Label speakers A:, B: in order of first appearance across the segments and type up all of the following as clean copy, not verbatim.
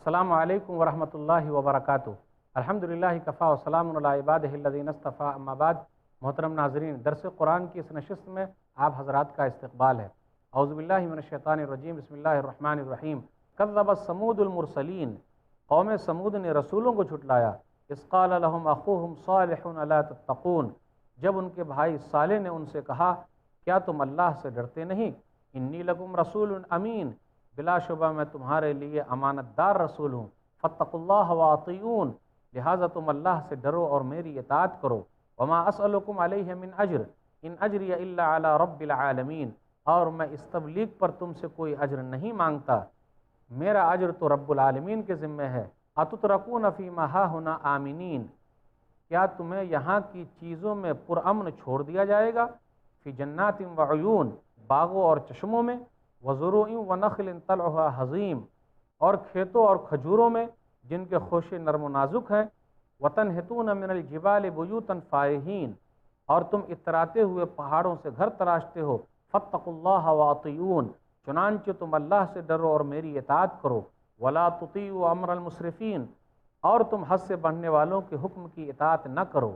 A: السلام علیکم ورحمۃ اللہ وبرکاتہ۔ الحمدللہ کفا وسلام علی عبادہ الذین اصطفیٰ، اما بعد۔ محترم ناظرین، درس قرآن کی اس نشست میں آپ حضرات کا استقبال ہے۔ اعوذ باللہ من الشیطان الرجیم، بسم اللہ الرحمن الرحیم۔ کذبت ثمود المرسلین، قوم ثمود نے رسولوں کو جھٹلایا۔ اذ قال لهم اخوهم صالح الا تتقون، جب ان کے بھائی صالح نے ان سے کہا کیا تم اللہ سے ڈرتے نہیں؟ انی لکم رسول امین، بلا شبہ میں تمہارے لیے امانت دار رسول ہوں۔ فاتقوا اللہ واطیعون، لہٰذا تم اللہ سے ڈرو اور میری اطاعت کرو۔ وما اسألکم علیہ من اجر ان اجری الا علی رب العالمین، اور میں اس تبلیغ پر تم سے کوئی اجر نہیں مانگتا، میرا اجر تو رب العالمین کے ذمہ ہے۔ اتترکون فیما ہاہنا آمنین، کیا تمہیں یہاں کی چیزوں میں پرامن چھوڑ دیا جائے گا؟ فی جنات وعیون، باغوں اور چشموں میں، وزروع ونخل طلعها حظیم، اور کھیتوں اور کھجوروں میں جن کے خوشے نرم و نازک ہیں۔ وتنحتون من الجبال بیوتا فارہین، اور تم اتراتے ہوئے پہاڑوں سے گھر تراشتے ہو۔ فاتقوا اللہ واطیعون، چنانچہ تم اللہ سے ڈرو اور میری اطاعت کرو۔ ولا تطیعوا امر المسرفین، اور تم حد سے بڑھنے والوں کے حکم کی اطاعت نہ کرو۔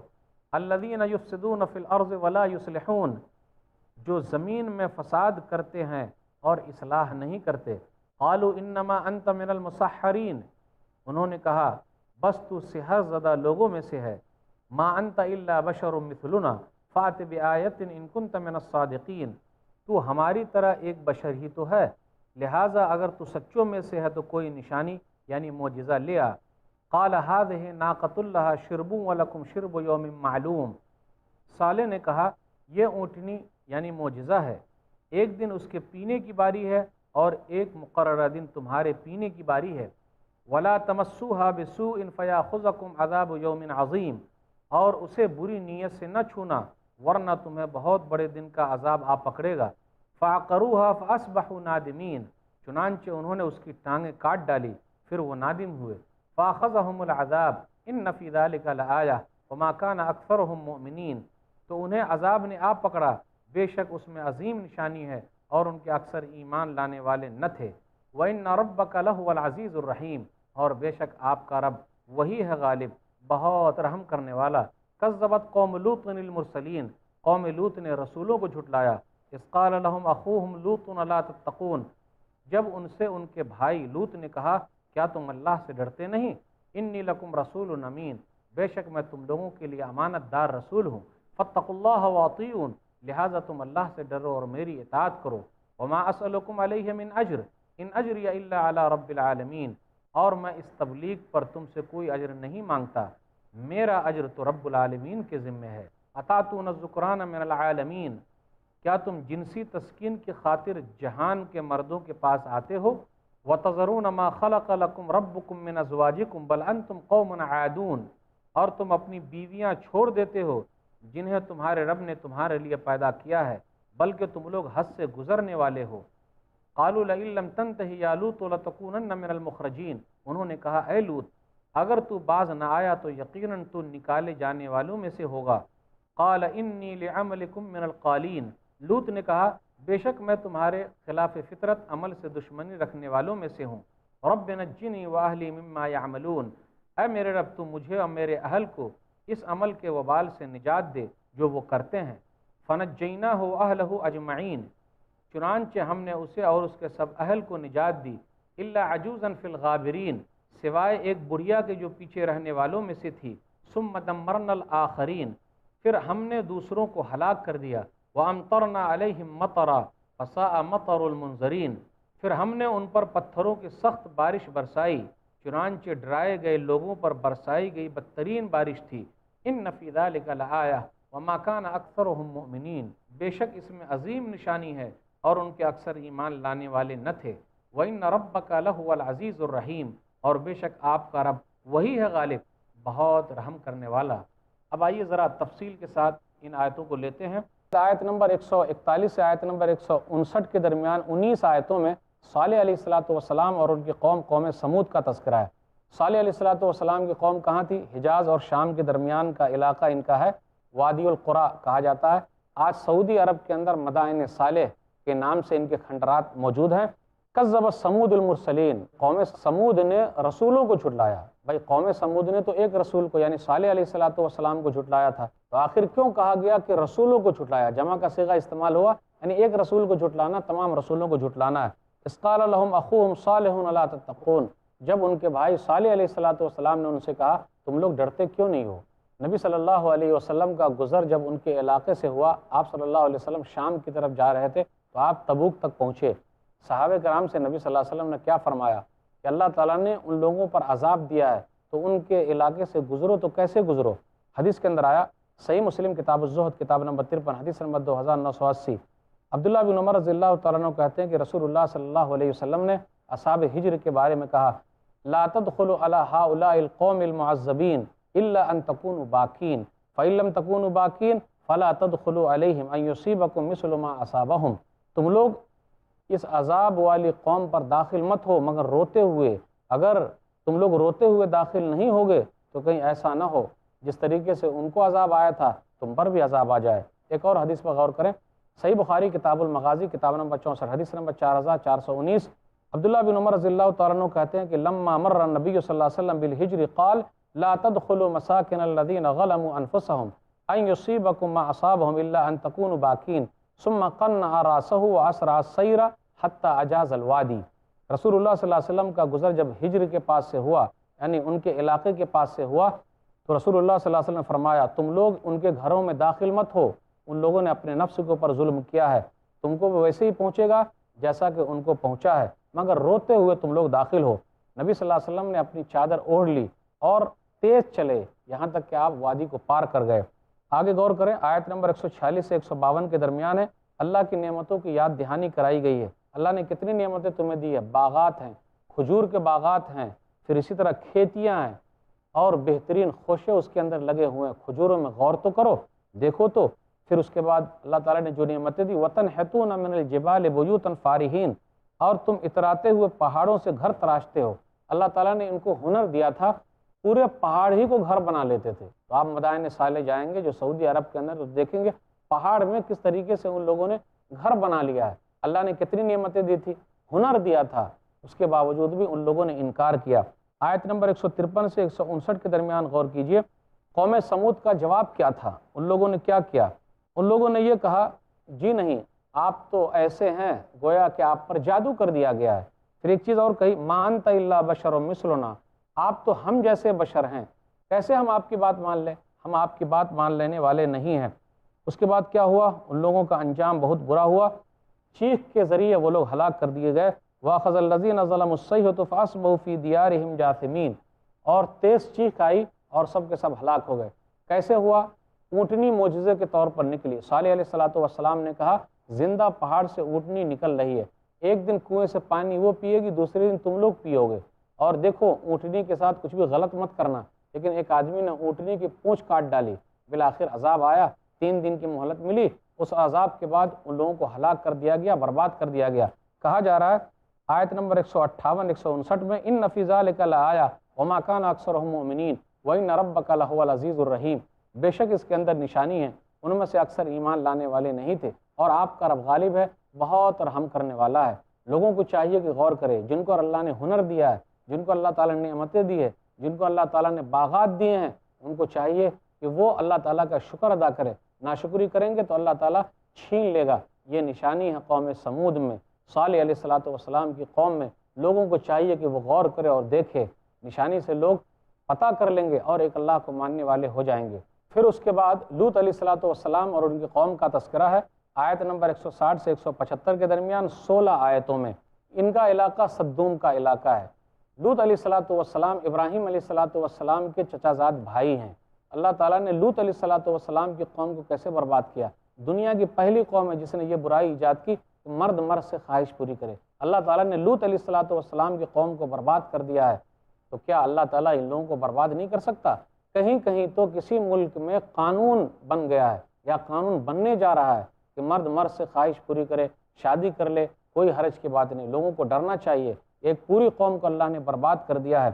A: الذین یفسدون فی الارض ولا یصلحون، جو زمین میں فساد کرتے ہیں اور اصلاح نہیں کرتے۔ قالوا انما انت من المسحرین، انہوں نے کہا بس تو سحر زدہ لوگوں میں سے ہے۔ ما انت الا بشر مثلنا فات بآیت ان کنت من الصادقین، تو ہماری طرح ایک بشر ہی تو ہے، لہٰذا اگر تو سچوں میں سے ہے تو کوئی نشانی یعنی معجزہ لے آ۔ قال هذه ناقۃ لها شرب ولکم شرب یوم معلوم، صالح نے کہا یہ اونٹنی یعنی معجزہ ہے، ایک دن اس کے پینے کی باری ہے اور ایک مقررہ دن تمہارے پینے کی باری ہے۔ ولا تمسوها بسوء فیاخذکم عذاب یوم عظیم، اور اسے بری نیت سے نہ چھونا ورنہ تمہیں بہت بڑے دن کا عذاب آ پکڑے گا۔ فعقروها فاصبحوا نادمین، چنانچہ انہوں نے اس کی ٹانگیں کاٹ ڈالی پھر وہ نادم ہوئے۔ فاخذهم العذاب ان فی ذلک لآیہ وما کان اکثرهم مؤمنین، تو انہیں عذاب نے آ پکڑا، بے شک اس میں عظیم نشانی ہے اور ان کے اکثر ایمان لانے والے نہ تھے۔ وَإِنَّ رَبَّكَ لَهُوَ الْعَزِيزُ الرَّحِيمُ، اور بے شک آپ کا رب وہی ہے غالب، بہت رحم کرنے والا۔ کذبت قوم لوط المرسلین، قوم لوط نے رسولوں کو جھٹلایا۔ اذ قال لهم اخوهم لوط الا تتقون، جب ان سے ان کے بھائی لوط نے کہا کیا تم اللہ سے ڈرتے نہیں؟ انی لکم رسول امین، بے شک میں تم لوگوں کے لیے امانت دار رسول ہوں۔ فاتقوا اللہ واطیعون، لہٰذا تم اللہ سے ڈرو اور میری اطاعت کرو۔ وما اسألکم علیہ من اجر ان اجری الا علی رب العالمین، اور میں اس تبلیغ پر تم سے کوئی اجر نہیں مانگتا، میرا اجر تو رب العالمین کے ذمہ ہے۔ اتاتون الذکران من العالمین، کیا تم جنسی تسکین کی خاطر جہان کے مردوں کے پاس آتے ہو؟ وتذرون ما خلق لکم ربکم من ازواجکم بل انتم قوم عادون، اور تم اپنی بیویاں چھوڑ دیتے ہو جنہیں تمہارے رب نے تمہارے لیے پیدا کیا ہے، بلکہ تم لوگ حد سے گزرنے والے ہو۔ قالوا لئن لم تنتہی یا لوط لتکونن من المخرجین، انہوں نے کہا اے لوط اگر تو باز نہ آیا تو یقیناً تو نکالے جانے والوں میں سے ہوگا۔ قال انی لعملکم من القالین، لوط نے کہا بے شک میں تمہارے خلاف فطرت عمل سے دشمنی رکھنے والوں میں سے ہوں۔ رب نجنی واہلی مما یعملون، اے میرے رب تو مجھے اور میرے اہل کو اس عمل کے وبال سے نجات دے جو وہ کرتے ہیں۔ فنجیناہ واہلہ اجمعین، چنانچہ ہم نے اسے اور اس کے سب اہل کو نجات دی۔ الا عجوزا فی الغابرین، سوائے ایک بڑھیا کے جو پیچھے رہنے والوں میں سے تھی۔ ثم دمرنا الآخرین، پھر ہم نے دوسروں کو ہلاک کر دیا۔ وامطرنا علیہم مطرا فساء مطر المنذرین، پھر ہم نے ان پر پتھروں کی سخت بارش برسائی، چنانچہ ڈرائے گئے لوگوں پر برسائی گئی بدترین بارش تھی۔ ان فی ذلک لآیہ وما کان اکثرهم مؤمنین، بے شک اس میں عظیم نشانی ہے اور ان کے اکثر ایمان لانے والے نہ تھے۔ وَإِنَّ رَبَّكَ لَهُوَ الْعَزِيزُ الرَّحِيمُ، اور بے شک آپ کا رب وہی ہے غالب، بہت رحم کرنے والا۔ اب آئیے ذرا تفصیل کے ساتھ ان آیتوں کو لیتے ہیں۔ آیت نمبر 141 سے آیت نمبر 159 کے درمیان 19 آیتوں میں صالح علیہ السلام اور ان کی قوم سمود کا تذکرہ ہے۔ صالح علیہ السلام کی قوم کہاں تھی؟ حجاز اور شام کے درمیان کا علاقہ ان کا ہے، وادی القریٰ کہا جاتا ہے۔ آج سعودی عرب کے اندر مدائن صالح کے نام سے ان کے کھنڈرات موجود ہیں۔ کذب سمود المرسلین، قوم سمود نے رسولوں کو جھٹلایا۔ بھائی قوم سمود نے تو ایک رسول کو یعنی صالح علیہ السلام کو جھٹلایا تھا، تو آخر کیوں کہا گیا کہ رسولوں کو جھٹلایا؟ جمع کا صیغہ استعمال ہوا، یعنی ایک رسول کو جھٹلانا تمام رسولوں کو جھٹلانا ہے۔ اذ قال لهم اخوهم صالح الا تتقون، جب ان کے بھائی صالح علیہ السلام نے ان سے کہا تم لوگ ڈرتے کیوں نہیں ہو؟ نبی صلی اللہ علیہ وسلم کا گزر جب ان کے علاقے سے ہوا، آپ صلی اللہ علیہ وسلم شام کی طرف جا رہے تھے تو آپ تبوک تک پہنچے۔ صحابہ کرام سے نبی صلی اللہ علیہ وسلم نے کیا فرمایا کہ اللہ تعالیٰ نے ان لوگوں پر عذاب دیا ہے تو ان کے علاقے سے گزرو تو کیسے گزرو؟ حدیث کے اندر آیا، صحیح مسلم کتاب الزہد کتاب نمبر 53 حدیث نمبر 2980، عبداللہ بن عمر رضی اللہ تعالیٰ عنہ کہتے ہیں کہ رسول اللہ صلی اللہ علیہ وسلم نے اصحاب ہجر کے بارے میں کہا، لا تدخلوا علی ہؤلاء القوم المعذبین الا ان تکونوا باکین فإن لم تکونوا باکین فلا تدخلوا علیہم ان یصیبکم مثل ما اصابہم، تم لوگ اس عذاب والی قوم پر داخل مت ہو مگر روتے ہوئے، اگر تم لوگ روتے ہوئے داخل نہیں ہوگے تو کہیں ایسا نہ ہو جس طریقے سے ان کو عذاب آیا تھا تم پر بھی عذاب آ جائے۔ ایک اور حدیث پر غور کریں، صحیح بخاری کتاب المغازی کتاب نمبر 64 حدیث نمبر 4419، عبداللہ بن عمر رضی اللہ تعالیٰ عنہ کہتے ہیں کہ لما مر النبی صلی اللہ علیہ وسلم بالحجر قال لا تدخلوا مساکن الذین ظلموا انفسهم ان یصیبکم ما اصابهم الا ان تکونوا باکین ثم قنع راسه واسرع السیر حتی اجاز الوادی۔ رسول اللہ صلی اللہ علیہ وسلم کا گزر جب ہجر کے پاس سے ہوا، یعنی ان کے علاقے کے پاس سے ہوا، تو رسول اللہ صلی اللہ علیہ وسلم نے فرمایا تم لوگ ان کے گھروں میں داخل مت ہو، ان لوگوں نے اپنے نفس کے اوپر ظلم کیا ہے، تم کو ویسے ہی پہنچے گا جیسا کہ ان کو پہنچا ہے، مگر روتے ہوئے تم لوگ داخل ہو۔ نبی صلی اللہ علیہ وسلم نے اپنی چادر اوڑھ لی اور تیز چلے یہاں تک کہ آپ وادی کو پار کر گئے۔ آگے غور کریں، آیت نمبر 146 سے 152 کے درمیان ہے، اللہ کی نعمتوں کی یاد دہانی کرائی گئی ہے۔ اللہ نے کتنی نعمتیں تمہیں دی ہے، باغات ہیں، کھجور کے باغات ہیں، پھر اسی طرح کھیتیاں ہیں اور بہترین خوشے اس کے اندر لگے ہوئے ہیں۔ کھجوروں میں غور تو کرو، دیکھو تو۔ پھر اس کے بعد اللہ تعالیٰ نے جو نعمتیں دی، وَتَنْحِتُونَ مِنَ الْجِبَالِ بُيُوتًا فَارِحِينَ، اور تم اتراتے ہوئے پہاڑوں سے گھر تراشتے ہو۔ اللہ تعالیٰ نے ان کو ہنر دیا تھا، پورے پہاڑ ہی کو گھر بنا لیتے تھے۔ تو آپ مدائن صالح جائیں گے جو سعودی عرب کے اندر، تو دیکھیں گے پہاڑ میں کس طریقے سے ان لوگوں نے گھر بنا لیا ہے۔ اللہ نے کتنی نعمتیں دی تھی، ہنر دیا تھا، اس کے باوجود بھی ان لوگوں نے انکار کیا۔ آیت نمبر 153 سے 159 کے درمیان غور کیجئے، قوم سمود کا جواب کیا تھا؟ ان لوگوں نے کیا کیا؟ ان لوگوں نے یہ کہا جی نہیں، آپ تو ایسے ہیں گویا کہ آپ پر جادو کر دیا گیا ہے۔ پھر ایک چیز اور کہی، ما انت الا بشر مثلنا، آپ تو ہم جیسے بشر ہیں، کیسے ہم آپ کی بات مان لیں؟ ہم آپ کی بات مان لینے والے نہیں ہیں۔ اس کے بعد کیا ہوا؟ ان لوگوں کا انجام بہت برا ہوا، چیخ کے ذریعے وہ لوگ ہلاک کر دیے گئے۔ وَأَخَذَ الَّذِينَ ظَلَمُوا الصَّيْحَةُ فَأَصْبَحُوا فِي دِيَارِهِمْ جَاثِمِينَ، اور تیز چیخ آئی اور سب کے سب ہلاک ہو گئے۔ کیسے ہوا؟ اونٹنی معجزے کے طور پر نکلی۔ صالح علیہ السلام نے کہا زندہ پہاڑ سے اونٹنی نکل رہی ہے، ایک دن کنویں سے پانی وہ پیے گی، دوسرے دن تم لوگ پیو گے، اور دیکھو اونٹنی کے ساتھ کچھ بھی غلط مت کرنا۔ لیکن ایک آدمی نے اونٹنی کی پونچھ کاٹ ڈالی، بالآخر عذاب آیا، 3 دن کی مہلت ملی، اس عذاب کے بعد ان لوگوں کو ہلاک کر دیا گیا، برباد کر دیا گیا۔ کہا جا رہا ہے آیت نمبر 158 159 میں، ان فی ذلک لآیہ وما کان اکثرهم مؤمنین وان ربک لہو العزیز الرحیم، بے شک اس کے اندر نشانی ہے، ان میں سے اکثر ایمان لانے والے نہیں تھے، اور آپ کا رب غالب ہے، بہت رحم کرنے والا ہے۔ لوگوں کو چاہیے کہ غور کرے، جن کو اللہ نے ہنر دیا ہے، جن کو اللہ تعالیٰ نے نعمتیں دی ہے، جن کو اللہ تعالیٰ نے باغات دیے ہیں، ان کو چاہیے کہ وہ اللہ تعالیٰ کا شکر ادا کرے۔ ناشکری کریں گے تو اللہ تعالیٰ چھین لے گا۔ یہ نشانی ہے قوم سمود میں، صالح علیہ السلام کی قوم میں۔ لوگوں کو چاہیے کہ وہ غور کرے اور دیکھے، نشانی سے لوگ پتہ کر لیں گے اور ایک اللہ کو ماننے والے ہو جائیں گے۔ پھر اس کے بعد لوط علیہ السلام اور ان کی قوم کا تذکرہ ہے، آیت نمبر 160 سے 175 کے درمیان 16 آیتوں میں۔ ان کا علاقہ صدوم کا علاقہ ہے۔ لوط علیہ السلام ابراہیم علیہ السلام کے چچا زاد بھائی ہیں۔ اللہ تعالیٰ نے لوط علیہ السلام کی قوم کو کیسے برباد کیا؟ دنیا کی پہلی قوم ہے جس نے یہ برائی ایجاد کی کہ مرد مرد سے خواہش پوری کرے۔ اللہ تعالیٰ نے لوط علیہ السلام کی قوم کو برباد کر دیا ہے، تو کیا اللہ تعالیٰ ان لوگوں کو برباد نہیں کر سکتا؟ کہیں کہیں تو کسی ملک میں قانون بن گیا ہے یا قانون بننے جا رہا ہے کہ مرد مرد سے خواہش پوری کرے، شادی کر لے، کوئی حرج کی بات نہیں۔ لوگوں کو ڈرنا چاہیے۔ ایک پوری قوم کو اللہ نے برباد کر دیا ہے،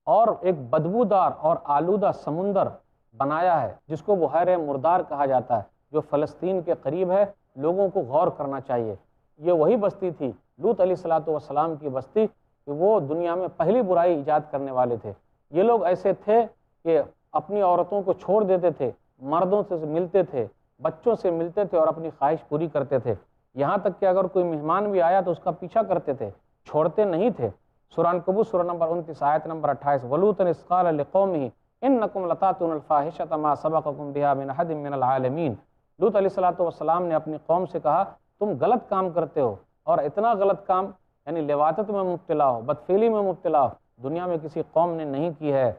A: اور ایک بدبودار اور آلودہ سمندر بنایا ہے جس کو بحیرہ مردار کہا جاتا ہے، جو فلسطین کے قریب ہے۔ لوگوں کو غور کرنا چاہیے، یہ وہی بستی تھی لوط علیہ الصلوۃ والسلام کی بستی کہ وہ دنیا میں پہلی برائی ایجاد کرنے والے تھے۔ یہ لوگ ایسے تھے کہ اپنی عورتوں کو چھوڑ دیتے تھے، مردوں سے ملتے تھے، بچوں سے ملتے تھے اور اپنی خواہش پوری کرتے تھے، یہاں تک کہ اگر کوئی مہمان بھی آیا تو اس کا پیچھا کرتے تھے، چھوڑتے نہیں تھے۔ سورہ عنکبوت سورہ نمبر 29 آیت نمبر 28، وَلُوطًا إِذْ قَالَ لِقَوْمِهِ إِنَّكُمْ لَتَأْتُونَ الْفَاحِشَةَ مَا سَبَقَكُم بِهَا مِنْ أَحَدٍ مِّنَ الْعَالَمِينَ۔ لوط علیہ الصلوۃ والسلام نے اپنی قوم سے کہا تم غلط کام کرتے ہو، اور اتنا غلط کام یعنی لواطت میں مبتلا ہو، بدفعلی میں مبتلا ہو، دنیا میں کسی قوم نے نہیں کی ہے۔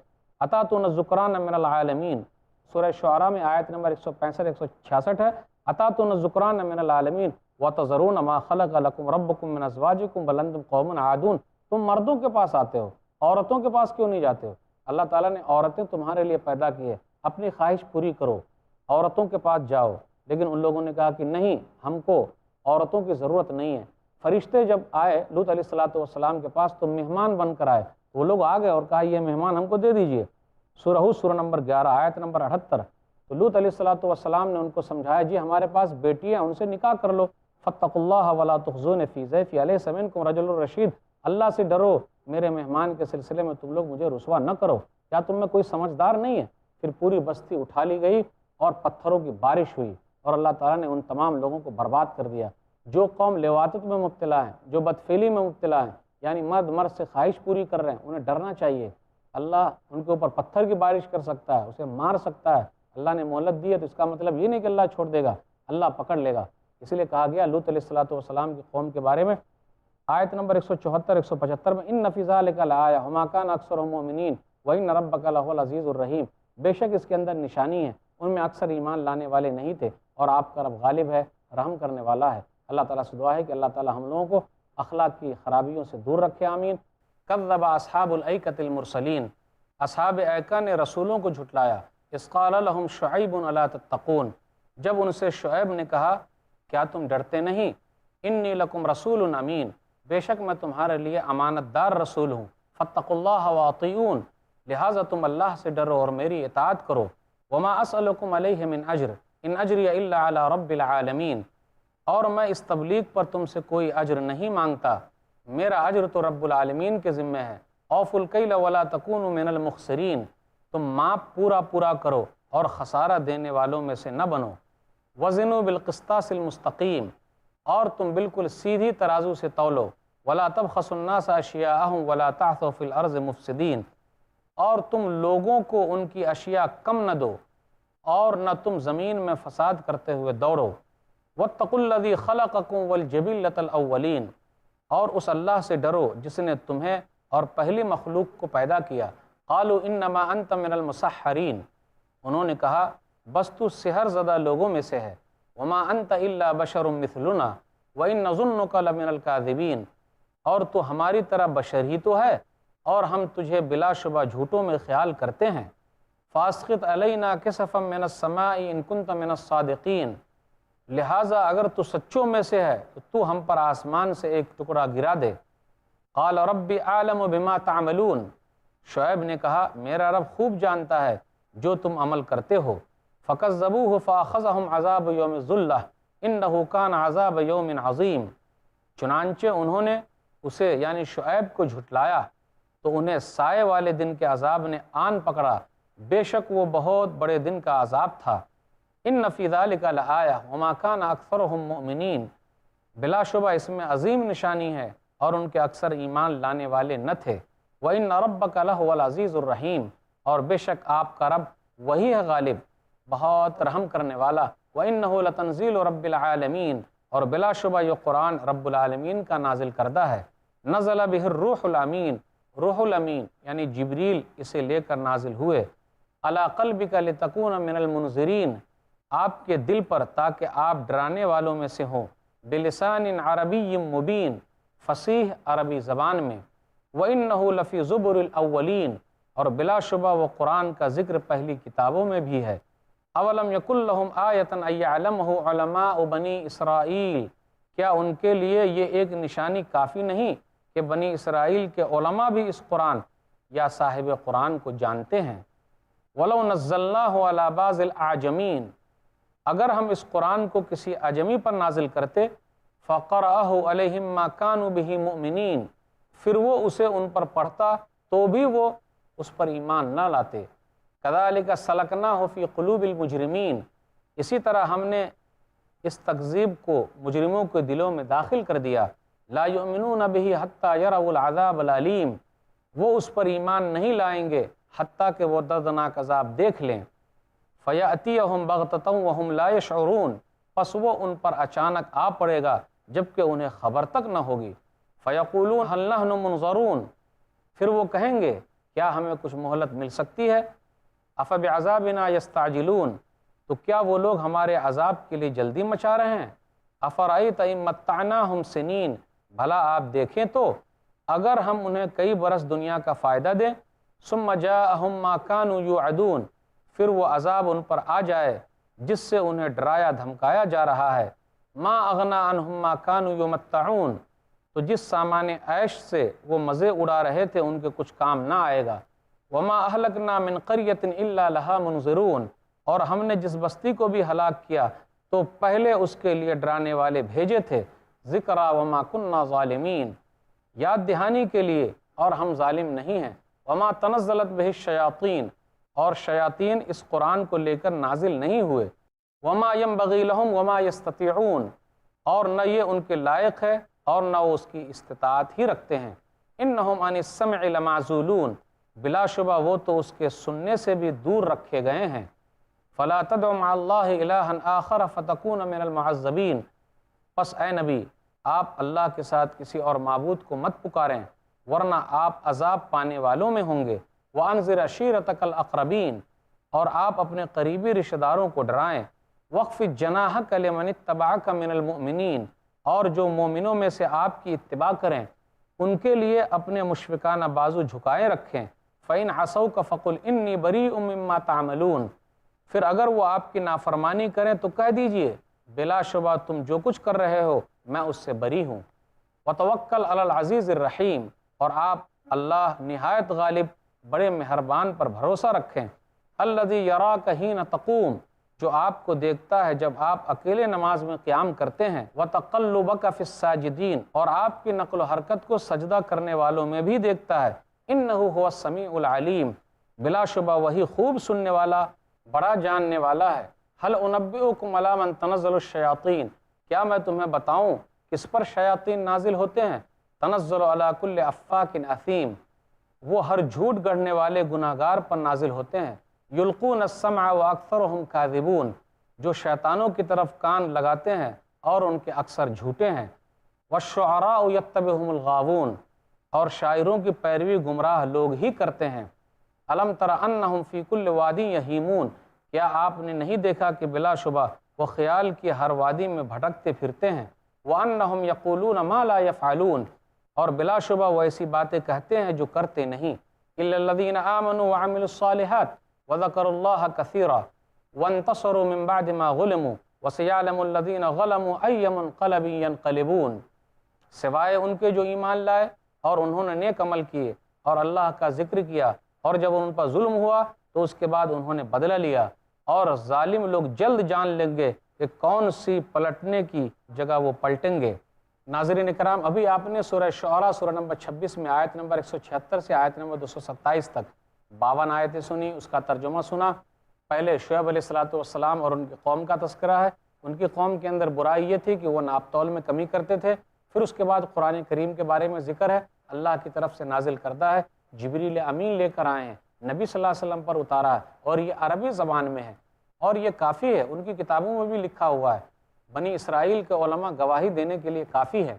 A: أَتَأْتُونَ الذُّكْرَانَ مِنَ الْعَالَمِينَ، سورہ شعراء میں آیت نمبر 165 166 ہے، أَتَأْتُونَ الذُّكْرَانَ مِنَ الْعَالَمِينَ وَتَذَرُونَ مَا خَلَقَ لَكُمْ رَبُّكُم مِّنْ أَزْوَاجِكُمْ بَلْ أَنتُمْ قَوْمٌ عَادُونَ۔ تم مردوں کے پاس آتے ہو، عورتوں کے پاس کیوں نہیں جاتے ہو؟ اللہ تعالیٰ نے عورتیں تمہارے لیے پیدا کی ہے، اپنی خواہش پوری کرو، عورتوں کے پاس جاؤ۔ لیکن ان لوگوں نے کہا کہ نہیں، ہم کو عورتوں کی ضرورت نہیں ہے۔ فرشتے جب آئے لوط علیہ الصلوۃ والسلام کے پاس تو مہمان بن کر آئے، وہ لوگ آ گئے اور کہا یہ مہمان ہم کو دے دیجئے۔ سورہ ہود سورہ نمبر 11 آیت نمبر 78۔ تو لوط علیہ الصلوۃ والسلام نے ان کو سمجھایا جی ہمارے پاس بیٹی ہیں، ان سے نکاح کر لو۔ فاتقوا اللہ ولا تخزون فی ضیفی الیس منکم رجل رشید، اللہ سے ڈرو، میرے مہمان کے سلسلے میں تم لوگ مجھے رسوا نہ کرو، کیا تم میں کوئی سمجھدار نہیں ہے؟ پھر پوری بستی اٹھا لی گئی اور پتھروں کی بارش ہوئی، اور اللہ تعالیٰ نے ان تمام لوگوں کو برباد کر دیا۔ جو قوم لواطت میں مبتلا ہیں، جو بدفعلی میں مبتلا ہیں، یعنی مرد سے خواہش پوری کر رہے ہیں، انہیں ڈرنا چاہیے۔ اللہ ان کے اوپر پتھر کی بارش کر سکتا ہے، اسے مار سکتا ہے۔ اللہ نے مہلت دی ہے تو اس کا مطلب یہ نہیں کہ اللہ چھوڑ دے گا، اللہ پکڑ لے گا۔ اس لیے کہا گیا لوط علیہ الصلوۃ والسلام کی قوم کے بارے میں آیت نمبر 174 175 میں، ان فی ذلک لآیہ وما کان اکثرهم مؤمنین وان ربک لہو العزیز الرحیم، بے شک اس کے اندر نشانی ہے، ان میں اکثر ایمان لانے والے نہیں تھے، اور آپ کا رب غالب ہے، رحم کرنے والا ہے۔ اللہ تعالیٰ سے دعا ہے کہ اللہ تعالیٰ ہم لوگوں کو اخلاق کی خرابیوں سے دور رکھے، آمین۔ کذب اصحاب الایکۃ المرسلین، اصحاب ایکہ نے رسولوں کو جھٹلایا۔ اذ قال لهم شعیب الا تتقون، جب ان سے شعیب نے کہا کیا تم ڈرتے نہیں؟ انی لکم رسول امین، بے شک میں تمہارے لیے امانت دار رسول ہوں۔ فاتقوا اللہ واطیعون، لہٰذا تم اللہ سے ڈرو اور میری اطاعت کرو۔ وما اسألکم علیہ من اجر ان اجری الا علی رب العالمین، اور میں اس تبلیغ پر تم سے کوئی اجر نہیں مانگتا، میرا اجر تو رب العالمین کے ذمہ ہے۔ اوفوا الکیل ولا تکونوا من المخسرین، تم ماپ پورا کرو اور خسارہ دینے والوں میں سے نہ بنو۔ وزنوا بالقسطاس المستقیم، اور تم بالکل سیدھی ترازو سے تولو۔ ولا تبخسوا الناس اشیاءهم ولا تعثوا فی الارض مفسدین، اور تم لوگوں کو ان کی اشیاء کم نہ دو اور نہ تم زمین میں فساد کرتے ہوئے دوڑو۔ واتقوا الذی خلقکم والجبلۃ الاولین، اور اس اللہ سے ڈرو جس نے تمہیں اور پہلی مخلوق کو پیدا کیا۔ قالوا انما انت من المسحرین، انہوں نے کہا بس تو سحر زدہ لوگوں میں سے ہے۔ وما انت الا بشر مثلنا وان نظنک لمن الکاذبین، اور تو ہماری طرح بشر ہی تو ہے اور ہم تجھے بلا شبہ جھوٹوں میں خیال کرتے ہیں۔ فاسقط علینا کسفا من السماء ان کنت من الصادقین، لہٰذا اگر تو سچوں میں سے ہے تو ہم پر آسمان سے ایک ٹکڑا گرا دے۔ قال رب اعلم بما تعملون، شعیب نے کہا میرا رب خوب جانتا ہے جو تم عمل کرتے ہو۔ فکذبوہ فاخذہم عذاب یوم الذلہ انہ کان عذاب یوم عظیم، چنانچہ انہوں نے اسے یعنی شعیب کو جھٹلایا تو انہیں سائے والے دن کے عذاب نے آن پکڑا، بے شک وہ بہت بڑے دن کا عذاب تھا۔ ان فی ذلک لآیہ وما کان اکثرہم مؤمنین، بلا شبہ اس میں عظیم نشانی ہے اور ان کے اکثر ایمان لانے والے نہ تھے۔ وَإِنَّ رَبَّكَ لَهُوَ الْعَزِيزُ الرَّحِيمُ، اور بے شک آپ کا رب وہی ہے غالب، بہت رحم کرنے والا۔ وَإِنَّهُ لَتَنزِيلُ رَبِّ الْعَالَمِينَ، اور بلا شبہ یہ قرآن رب العالمین کا نازل کردہ ہے۔ نزل بہ الروح الامین، روح الامین یعنی جبریل اسے لے کر نازل ہوئے۔ علی قلبک لتکون من المنذرین، آپ کے دل پر تاکہ آپ ڈرانے والوں میں سے ہوں۔ بلسان عربی مبین، فصیح عربی زبان میں۔ وَإِنَّهُ لَفِي زُبُرِ الْأَوَّلِينَ، اور بلا شبہ وہ قرآن کا ذکر پہلی کتابوں میں بھی ہے۔ اولم یکن لہم آیۃ ان یعلمہ علماء بنی اسرائیل، کیا ان کے لیے یہ ایک نشانی کافی نہیں کہ بنی اسرائیل کے علماء بھی اس قرآن یا صاحب قرآن کو جانتے ہیں۔ وَلَوْ نَزَّلْنَاهُ عَلَى بَعْضِ الْأَعْجَمِينَ، اگر ہم اس قرآن کو کسی اعجمی پر نازل کرتے، فَقَرَأَهُ عَلَيْهِمْ مَا كَانُوا بِهِ مُؤْمِنِينَ، پھر وہ اسے ان پر پڑھتا تو بھی وہ اس پر ایمان نہ لاتے۔ كَذَلِكَ سَلَكْنَاهُ فِي قُلُوبِ الْمُجْرِمِينَ، اسی طرح ہم نے اس تکذیب کو مجرموں کے دلوں میں داخل کر دیا۔ لا یؤمنون بہ حتی یروا العذاب العلیم، وہ اس پر ایمان نہیں لائیں گے حتیٰ کہ وہ دردناک عذاب دیکھ لیں۔ فیأتیہم بغتۃ وہم لا یشعرون، پس وہ ان پر اچانک آ پڑے گا جبکہ انہیں خبر تک نہ ہوگی۔ فیقولون ھل نحن منظرون، پھر وہ کہیں گے کیا ہمیں کچھ مہلت مل سکتی ہے؟ افبعذابنا یستعجلون، تو کیا وہ لوگ ہمارے عذاب کے لیے جلدی مچا رہے ہیں؟ افرأیت ان متعناہم سنین، بھلا آپ دیکھیں تو اگر ہم انہیں کئی برس دنیا کا فائدہ دیں، ثم جاءہم ما کانوا یوعدون، پھر وہ عذاب ان پر آ جائے جس سے انہیں ڈرایا دھمکایا جا رہا ہے۔ ما اغنی عنہم ما کانوا یمتعون، تو جس سامان عیش سے وہ مزے اڑا رہے تھے ان کے کچھ کام نہ آئے گا۔ وما اہلکنا من قریۃ الا لہا منذرون، اور ہم نے جس بستی کو بھی ہلاک کیا تو پہلے اس کے لیے ڈرانے والے بھیجے تھے۔ ذکرا وما کننا ظالمین، یاد دہانی کے لیے، اور ہم ظالم نہیں ہیں۔ وما تنزلت بہ الشیاطین، اور شیاطین اس قرآن کو لے کر نازل نہیں ہوئے۔ وما ینبغی لہم وما یستطیعون، اور نہ یہ ان کے لائق ہے اور نہ وہ اس کی استطاعت ہی رکھتے ہیں۔ انہم عن السمع لمعزولون، بلا شبہ وہ تو اس کے سننے سے بھی دور رکھے گئے ہیں۔ فلا تدع مع اللہ الہا آخر فتکون من المعذبین، پس اے نبی آپ اللہ کے ساتھ کسی اور معبود کو مت پکاریں ورنہ آپ عذاب پانے والوں میں ہوں گے۔ وانذر عشیرتک الاقربین، اور آپ اپنے قریبی رشتہ داروں کو ڈرائیں۔ واخفض جناحک لمن اتبعک من المؤمنین، اور جو مومنوں میں سے آپ کی اتباع کریں ان کے لیے اپنے مشفقانہ بازو جھکائے رکھیں۔ فإن عصوک فقل انی بریء مما تعملون، پھر اگر وہ آپ کی نافرمانی کریں تو کہہ دیجئے بلا شبہ تم جو کچھ کر رہے ہو میں اس سے بری ہوں۔ وتوکل علی العزیز الرحیم، اور آپ اللہ نہایت غالب بڑے مہربان پر بھروسہ رکھیں۔ الذی یراک حین تقوم، جو آپ کو دیکھتا ہے جب آپ اکیلے نماز میں قیام کرتے ہیں۔ وتقلبک فی الساجدین، اور آپ کی نقل و حرکت کو سجدہ کرنے والوں میں بھی دیکھتا ہے۔ انہ هو السمیع العلیم، بلا شبہ وہی خوب سننے والا بڑا جاننے والا ہے۔ هل انبئکم علی من تنزل الشیاطین، کیا میں تمہیں بتاؤں کس پر شیاطین نازل ہوتے ہیں؟ تنزل علی کل افاک اثیم، وہ ہر جھوٹ گڑھنے والے گناہگار پر نازل ہوتے ہیں۔ یلقون السمع واکثرهم کاذبون، جو شیطانوں کی طرف کان لگاتے ہیں اور ان کے اکثر جھوٹے ہیں۔ والشعراء یتبعهم الغاوون، اور شاعروں کی پیروی گمراہ لوگ ہی کرتے ہیں۔ الم تر انہم فی کل وادی یہیمون، کیا آپ نے نہیں دیکھا کہ بلا شبہ وہ خیال کی ہر وادی میں بھٹکتے پھرتے ہیں۔ وانہم یقولون ما لا یفعلون، اور بلا شبہ وہ ایسی باتیں کہتے ہیں جو کرتے نہیں۔ الا الذین آمنوا وعملوا الصالحات وذکروا اللہ کثیرا وانتصروا من بعد ما غلموا وسیعلم الذین ظلموا ای منقلب ینقلبون، سوائے ان کے جو ایمان لائے اور انہوں نے نیک عمل کیے اور اللہ کا ذکر کیا، اور جب ان پر ظلم ہوا تو اس کے بعد انہوں نے بدلہ لیا، اور ظالم لوگ جلد جان لیں گے کہ کون سی پلٹنے کی جگہ وہ پلٹیں گے۔ ناظرین کرام، ابھی آپ نے سورہ شعراء سورہ نمبر 26 میں آیت نمبر 176 سے آیت نمبر 227 تک 52 آیتیں سنی، اس کا ترجمہ سنا۔ پہلے شعیب علیہ السلام اور ان کی قوم کا تذکرہ ہے۔ ان کی قوم کے اندر برائی یہ تھی کہ وہ ناپ تول میں کمی کرتے تھے۔ پھر اس کے بعد قرآن کریم کے بارے میں ذکر ہے، اللہ کی طرف سے نازل کردہ ہے، جبریل امین لے کر آئے ہیں، نبی صلی اللہ علیہ وسلم پر اتارا ہے، اور یہ عربی زبان میں ہے، اور یہ کافی ہے۔ ان کی کتابوں میں بھی لکھا ہوا ہے، بنی اسرائیل کے علماء گواہی دینے کے لیے کافی ہے۔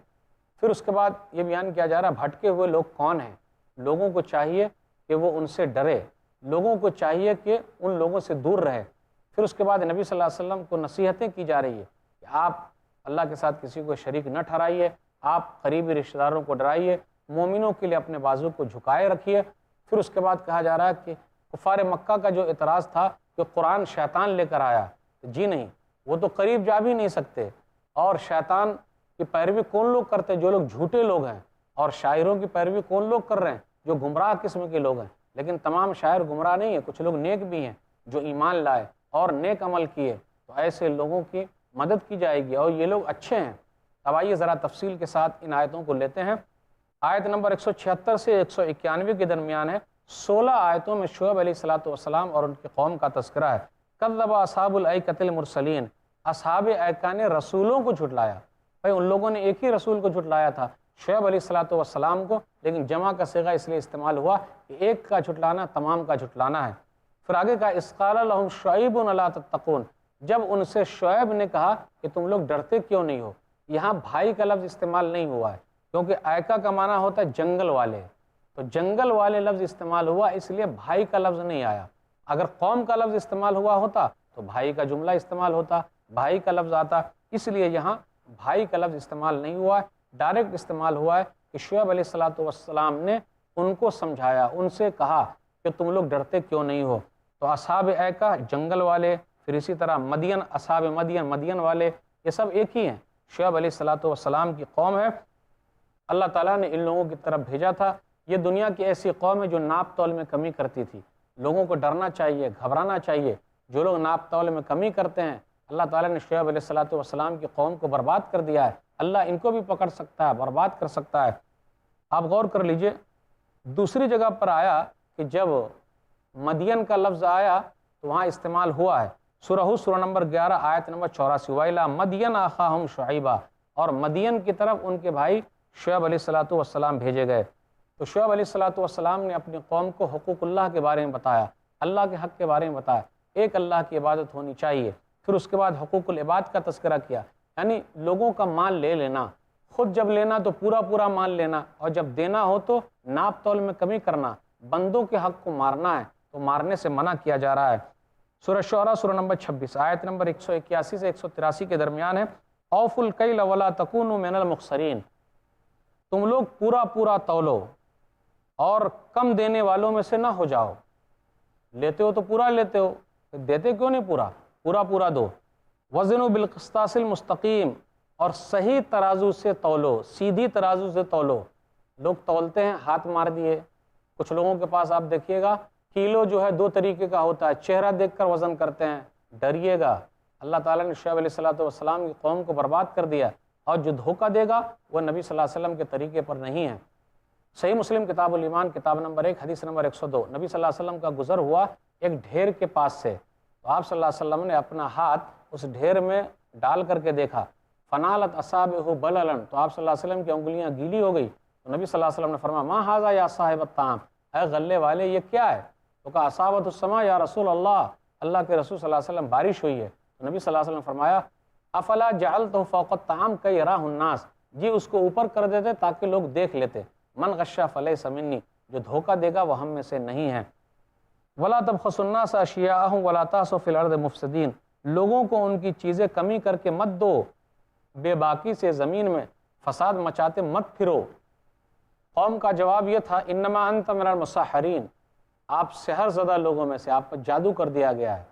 A: پھر اس کے بعد یہ بیان کیا جا رہا ہے بھٹکے ہوئے لوگ کون ہیں۔ لوگوں کو چاہیے کہ وہ ان سے ڈرے، لوگوں کو چاہیے کہ ان لوگوں سے دور رہے۔ پھر اس کے بعد نبی صلی اللہ علیہ وسلم کو نصیحتیں کی جا رہی ہے کہ آپ اللہ کے ساتھ کسی کو شریک نہ ٹھہرائیے، آپ قریبی رشتہ داروں کو ڈرائیے، مومنوں کے لیے اپنے بازو کو جھکائے رکھیے۔ پھر اس کے بعد کہا جا رہا ہے کہ کفار مکہ کا جو اعتراض تھا کہ قرآن شیطان لے کر آیا، جی نہیں، وہ تو قریب جا بھی نہیں سکتے، اور شیطان کی پیروی کون لوگ کرتے؟ جو لوگ جھوٹے لوگ ہیں، اور شاعروں کی پیروی کون لوگ کر رہے ہیں؟ جو گمراہ قسم کے لوگ ہیں۔ لیکن تمام شاعر گمراہ نہیں ہیں، کچھ لوگ نیک بھی ہیں جو ایمان لائے اور نیک عمل کیے، تو ایسے لوگوں کی مدد کی جائے گی، اور یہ لوگ اچھے ہیں۔ اب آئیے ذرا تفصیل کے ساتھ ان آیتوں کو لیتے ہیں۔ آیت نمبر 176 سے 191 کے درمیان ہے۔ 16 آیتوں میں شعیب علیہ السلام اور ان کی قوم کا تذکرہ ہے۔ کذب اصحاب الایکۃ المرسلین، اصحاب ایکہ نے رسولوں کو جھٹلایا۔ بھائی ان لوگوں نے ایک ہی رسول کو جھٹلایا تھا، شعیب علیہ السلام کو، لیکن جمع کا صیغہ اس لیے استعمال ہوا کہ ایک کا جھٹلانا تمام کا جھٹلانا ہے۔ پھر آگے کا اذ قال لهم شعیب الا تتقون، جب ان سے شعیب نے کہا کہ تم لوگ ڈرتے کیوں نہیں ہو۔ یہاں بھائی کا لفظ استعمال نہیں ہوا ہے، کیونکہ ایکا کا معنی ہوتا ہے جنگل والے، تو جنگل والے لفظ استعمال ہوا، اس لیے بھائی کا لفظ نہیں آیا۔ اگر قوم کا لفظ استعمال ہوا ہوتا تو بھائی کا جملہ استعمال ہوتا، بھائی کا لفظ آتا، اس لیے یہاں بھائی کا لفظ استعمال نہیں ہوا ہے، ڈائریکٹ استعمال ہوا ہے کہ شعیب علیہ السلام نے ان کو سمجھایا، ان سے کہا کہ تم لوگ ڈرتے کیوں نہیں ہو۔ تو اصحاب ایکہ جنگل والے، پھر اسی طرح مدین، اصحاب مدین والے، یہ سب ایک ہی ہیں، شعیب علیہ السلام کی قوم ہے۔ اللہ تعالیٰ نے ان لوگوں کی طرف بھیجا تھا۔ یہ دنیا کی ایسی قوم ہے جو ناپ تول میں کمی کرتی تھی۔ لوگوں کو ڈرنا چاہیے، گھبرانا چاہیے۔ جو لوگ ناپ تول میں کمی کرتے ہیں، اللہ تعالیٰ نے شعیب علیہ السلام کی قوم کو برباد کر دیا ہے۔ اللہ ان کو بھی پکڑ سکتا ہے، برباد کر سکتا ہے۔ آپ غور کر لیجئے، دوسری جگہ پر آیا کہ جب مدین کا لفظ آیا تو وہاں استعمال ہوا ہے، سورہ نمبر 11 آیت نمبر 84، وَإِلَىٰ مَدْيَنَ أَخَاهُمْ شُعَيْبًا، اور مدین کی طرف ان کے بھائی شعیب علیہ السلام بھیجے گئے۔ تو شعیب علیہ السلام نے اپنی قوم کو حقوق اللہ کے بارے میں بتایا، اللہ کے حق کے بارے میں بتایا، ایک اللہ کی عبادت ہونی چاہیے۔ پھر اس کے بعد حقوق العباد کا تذکرہ کیا، یعنی لوگوں کا مال لے لینا، خود جب لینا تو پورا پورا مال لینا، اور جب دینا ہو تو ناپ تول میں کمی کرنا، بندوں کے حق کو مارنا ہے تو مارنے سے منع کیا جا رہا ہے۔ سورہ شعراء سورہ نمبر 26 آیت نمبر 181 سے 183 کے درمیان ہے۔ اوفوا الکیل ولا تکونوا من المخسرین، تم لوگ پورا پورا تولو اور کم دینے والوں میں سے نہ ہو جاؤ۔ لیتے ہو تو پورا لیتے ہو، دیتے کیوں نہیں پورا؟ پورا پورا دو۔ وزنوا بالقسطاس المستقیم، اور صحیح ترازو سے تولو، سیدھی ترازو سے تولو۔ لوگ تولتے ہیں ہاتھ مار دیے، کچھ لوگوں کے پاس آپ دیکھیے گا کیلو جو ہے 2 طریقے کا ہوتا ہے، چہرہ دیکھ کر وزن کرتے ہیں۔ ڈریے گا، اللہ تعالیٰ نے شعیب علیہ السلام کی قوم کو برباد کر دیا، اور جو دھوکہ دے گا وہ نبی صلی اللہ علیہ وسلم کے طریقے پر نہیں ہے۔ صحیح مسلم کتاب الایمان کتاب نمبر 1 حدیث نمبر 102، نبی صلی اللہ علیہ وسلم کا گزر ہوا ایک ڈھیر کے پاس سے، تو آپ صلی اللہ علیہ وسلم نے اپنا ہاتھ اس ڈھیر میں ڈال کر کے دیکھا، فنالت اصابعہ بللا، تو آپ صلی اللہ علیہ وسلم کی انگلیاں گیلی ہو گئی۔ تو نبی صلی اللہ علیہ وسلم نے فرمایا ما ھذا یا صاحب الطعام، اے غلے والے یہ کیا ہے؟ تو کہا اصابت السماء یا رسول اللہ، اللہ کے رسول صلی اللہ علیہ وسلم بارش ہوئی ہے۔ تو نبی صلی اللہ علیہ وسلم فرمایا افلا جعلتہ فوق الطعام کی یراہ الناس، جی اس کو اوپر کر دیتے تاکہ لوگ دیکھ لیتے۔ من غشا فلیس منی، جو دھوکہ دے گا وہ ہم میں سے نہیں ہے۔ ولا تبخسوا الناس اشیاءهم ولا تعثوا فی الارض مفسدین، لوگوں کو ان کی چیزیں کمی کر کے مت دو، بے باکی سے زمین میں فساد مچاتے مت پھرو۔ قوم کا جواب یہ تھا انما انت من المسحرین، آپ سحر زدہ لوگوں میں سے، آپ پر جادو کر دیا گیا ہے۔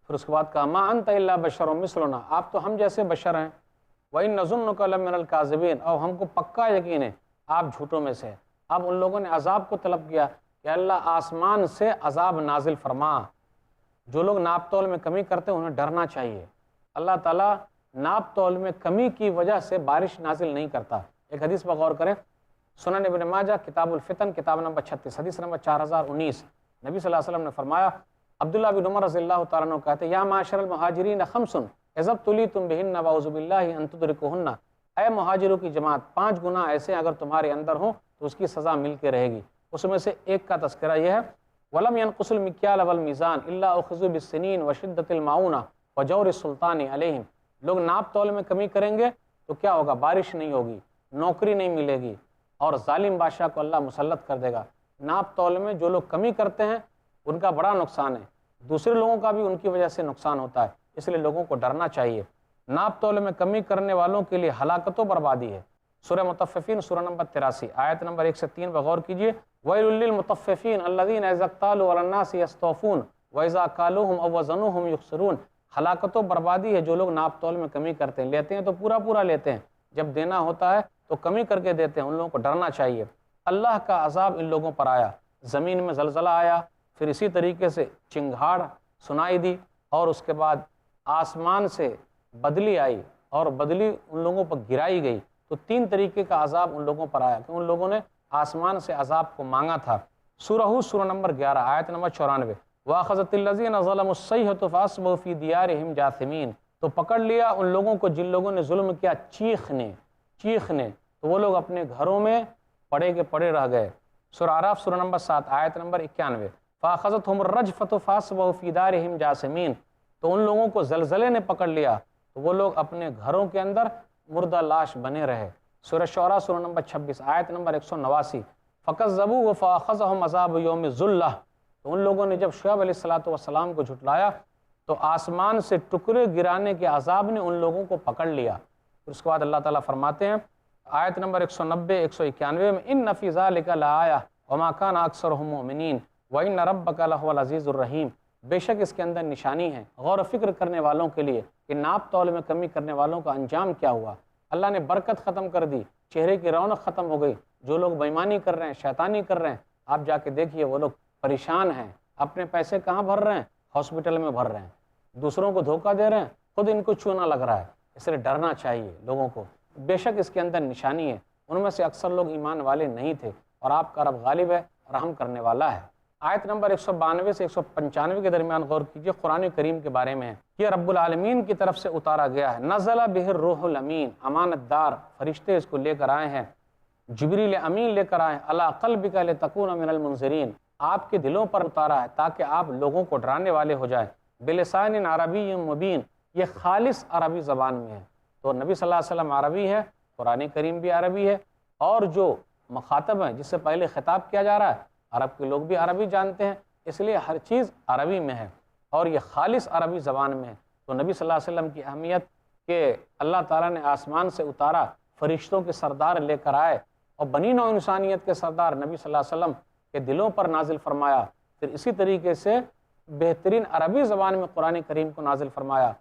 A: پھر اس کے بعد کہا ما انت الا بشر مثلنا، آپ تو ہم جیسے بشر ہیں۔ وان نظنک لمن الکاذبین، اور ہم کو پکا یقین ہے آپ جھوٹوں میں سے۔ اب ان لوگوں نے عذاب کو طلب کیا کہ اللہ آسمان سے عذاب نازل فرما۔ جو لوگ ناپ تول میں کمی کرتے ہیں انہیں ڈرنا چاہیے، اللہ تعالیٰ ناپ تول میں کمی کی وجہ سے بارش نازل نہیں کرتا۔ ایک حدیث پر غور کریں، سنن ابن ماجہ کتاب الفتن کتاب نمبر 36 حدیث نمبر 4019، نبی صلی اللہ علیہ وسلم نے فرمایا، عبداللہ بن عمر رضی اللہ تعالیٰ عنہ کہتے ہیں یا معاشر المہاجرین خمس اذا ابتلیتم بہن واعوذ باللہ ان تدرکوہن، اے مہاجروں کی جماعت 5 گناہ ایسے اگر تمہارے اندر ہوں تو اس کی سزا مل کے رہے گی۔ اس میں سے ایک کا تذکرہ یہ ہے وَلَمْ يَنْقُصُ الْمِكْيَالَ وَالْمِيزَانَ إِلَّا أُخِذُوا بِالسِّنِينِ وَشِدَّةِ الْمَعُونَةِ وَجَوْرِ السُّلْطَانِ عَلَيْهِمْ، لوگ ناپ تول میں کمی کریں گے تو کیا ہوگا؟ بارش نہیں ہوگی، نوکری نہیں ملے گی، اور ظالم بادشاہ کو اللہ مسلط کر دے گا۔ ناپ تول میں جو لوگ کمی کرتے ہیں ان کا بڑا نقصان ہے، دوسرے لوگوں کا بھی ان کی وجہ سے نقصان ہوتا ہے، اس لیے لوگوں کو ڈرنا چاہیے۔ ناپ تول میں کمی کرنے والوں کے لیے ہلاکت و بربادی ہے۔ سورہ مطففین سورہ نمبر 83 آیت نمبر 1 سے 3 پر غور کیجیے، وَيْلٌ لِّلْمُطَفِّفِينَ الَّذِينَ إِذَا اكْتَالُوا عَلَى النَّاسِ يَسْتَوْفُونَ وَإِذَا كَالُوهُمْ أَوْ وَزَنُوهُمْ يُخْسِرُونَ، ہلاکت و بربادی ہے جو لوگ ناپ تول میں کمی کرتے ہیں، لیتے ہیں تو پورا پورا لیتے ہیں، جب دینا ہوتا ہے تو کمی کر کے دیتے ہیں، ان لوگوں کو ڈرنا چاہیے۔ اللہ کا عذاب ان لوگوں پر آیا، زمین میں زلزلہ آیا، پھر اسی طریقے سے چنگھاڑ سنائی دی، اور اس کے بعد آسمان سے بدلی آئی اور بدلی ان لوگوں پر گرائی گئی، تو 3 طریقے کا عذاب ان لوگوں پر آیا کہ ان لوگوں نے آسمان سے عذاب کو مانگا تھا۔ سورہ ہود سورہ نمبر 11 آیت نمبر 94، وَأَخَذَتِ الَّذِينَ ظَلَمُوا الصَّيْحَةُ فَأَصْبَحُوا فِي دِيَارِهِمْ جَاثِمِينَ، تو پکڑ لیا ان لوگوں کو جن لوگوں نے ظلم کیا چیخنے، تو وہ لوگ اپنے گھروں میں پڑے کے پڑے رہ گئے۔ سورہ اعراف سورہ نمبر 7 آیت نمبر 91، فَأَخَذَتْهُمُ الرَّجْفَةُ فَأَصْبَحُوا فِي دَارِهِمْ جَاثِمِينَ، تو ان لوگوں کو زلزلے نے پکڑ لیا تو وہ لوگ اپنے گھروں کے اندر مردہ لاش بنے رہے۔ سورہ شعراء سورہ نمبر 26 آیت نمبر 189، فَكَذَّبُوهُ فَأَخَذَهُمْ عَذَابُ يَوْمِ الظُّلَّةِ، تو ان لوگوں نے جب شعیب علیہ السلام کو جھٹلایا تو آسمان سے ٹکڑے گرانے کے عذاب نے ان لوگوں کو پکڑ لیا۔ پھر اس کے بعد اللہ تعالیٰ فرماتے ہیں آیت نمبر 190 191 میں، إِنَّ فِي ذَلِكَ لَآيَةً وَمَا كَانَ أَكْثَرُهُم مُؤْمِنِينَ وَإِنَّ رَبَّكَ لَهُوَ الْعَزِيزُ الرَّحِيمُ، بے شک اس کے اندر نشانی ہے غور و فکر کرنے والوں کے لیے کہ ناپ تول میں کمی کرنے والوں کا انجام کیا ہوا۔ اللہ نے برکت ختم کر دی، چہرے کی رونق ختم ہو گئی۔ جو لوگ بےایمانی کر رہے ہیں، شیطانی کر رہے ہیں، آپ جا کے دیکھیے وہ لوگ پریشان ہیں، اپنے پیسے کہاں بھر رہے ہیں؟ ہاسپٹل میں بھر رہے ہیں، دوسروں کو دھوکہ دے رہے ہیں، خود ان کو چونا لگ رہا ہے۔ اس لیے ڈرنا چاہیے لوگوں کو، بے شک اس کے اندر نشانی ہے۔ ان میں سے اکثر لوگ ایمان والے نہیں تھے، اور آپ کا رب غالب ہے، رحم کرنے والا ہے۔ آیت نمبر 192 سے 195 کے درمیان غور کیجئے، قرآن کریم کے بارے میں ہے۔ یہ رب العالمین کی طرف سے اتارا گیا ہے۔ نزل بہ الروح الامین، امانت دار فرشتے اس کو لے کر آئے ہیں، جبریل امین لے کر آئے ہیں، علی قلبک لتکون من المنذرین، آپ کے دلوں پر اتارا ہے تاکہ آپ لوگوں کو ڈرانے والے ہو جائیں۔ بلسان عربی مبین، یہ خالص عربی زبان میں ہے۔ تو نبی صلی اللہ علیہ وسلم عربی ہے، قرآن کریم بھی عربی ہے، اور جو مخاطب ہیں جس سے پہلے خطاب کیا جا رہا ہے عرب کے لوگ بھی عربی جانتے ہیں، اس لیے ہر چیز عربی میں ہے اور یہ خالص عربی زبان میں ہے۔ تو نبی صلی اللہ علیہ وسلم کی اہمیت کہ اللہ تعالیٰ نے آسمان سے اتارا، فرشتوں کے سردار لے کر آئے اور بنی نوع انسانیت کے سردار نبی صلی اللہ علیہ وسلم کے دلوں پر نازل فرمایا، پھر اسی طریقے سے بہترین عربی زبان میں قرآن کریم کو نازل فرمایا۔